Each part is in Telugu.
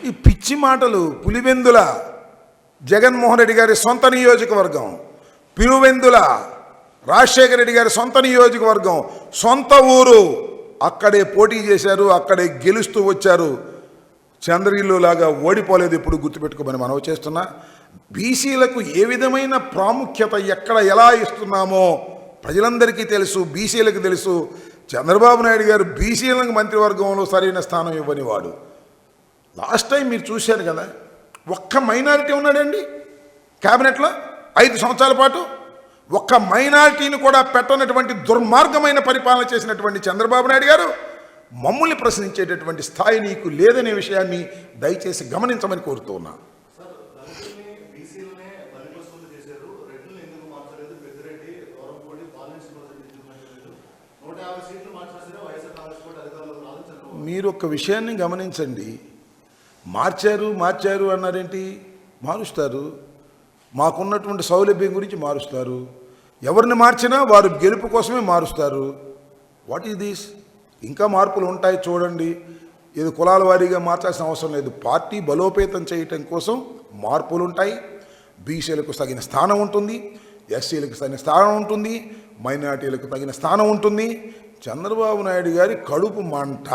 ఈ పిచ్చి మాటలు. పులివెందుల జగన్మోహన్ రెడ్డి గారి సొంత నియోజకవర్గం, పిలువెందుల రాజశేఖర రెడ్డి గారి సొంత నియోజకవర్గం, సొంత ఊరు. అక్కడే పోటీ చేశారు, అక్కడే గెలుస్తూ వచ్చారు. చంద్రగిరిలో లాగా ఓడిపోలేదు. ఇప్పుడు గుర్తుపెట్టుకోమని మనవి చేస్తున్నా. బీసీలకు ఏ విధమైన ప్రాముఖ్యత ఎక్కడ ఎలా ఇస్తున్నామో ప్రజలందరికీ తెలుసు, బీసీలకు తెలుసు. చంద్రబాబు నాయుడు గారు బీసీలకు మంత్రివర్గంలో సరైన స్థానం ఇవ్వని వాడు. లాస్ట్ టైం మీరు చూశారు కదా, ఒక్క మైనారిటీ ఉన్నాడండి క్యాబినెట్లో 5 సంవత్సరాల పాటు. ఒక్క మైనారిటీని కూడా పెట్టనటువంటి దుర్మార్గమైన పరిపాలన చేసినటువంటి చంద్రబాబు నాయుడు గారు మమ్మల్ని ప్రశ్నించేటటువంటి స్థాయి నీకు లేదనే విషయాన్ని దయచేసి గమనించమని కోరుతూ ఉన్నా. మీరు ఒక్క విషయాన్ని గమనించండి. మార్చారు అన్నారేంటి? మారుస్తారు. మాకున్నటువంటి సౌలభ్యం గురించి మారుస్తారు. ఎవరిని మార్చినా వారు గెలుపు కోసమే మారుస్తారు. What is this? ఇంకా మార్పులు ఉంటాయి చూడండి. ఇది కులాల వారీగా మార్చాల్సిన అవసరం లేదు. పార్టీ బలోపేతం చేయటం కోసం మార్పులు ఉంటాయి. బీసీలకు తగిన స్థానం ఉంటుంది, ఎస్సీలకు తగిన స్థానం ఉంటుంది, మైనార్టీలకు తగిన స్థానం ఉంటుంది. చంద్రబాబు నాయుడు గారి కడుపు మంట.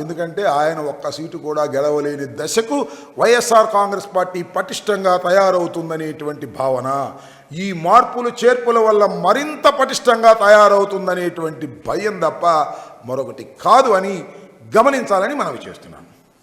ఎందుకంటే ఆయన ఒక్క సీటు కూడా గెలవలేని దశకు వైఎస్ఆర్ కాంగ్రెస్ పార్టీ పటిష్టంగా తయారవుతుందనేటువంటి భావన, ఈ మార్పులు చేర్పుల వల్ల మరింత పటిష్టంగా తయారవుతుందనేటువంటి భయం తప్ప మరొకటి కాదు అని గమనించాలని మనవి చేస్తున్నాను.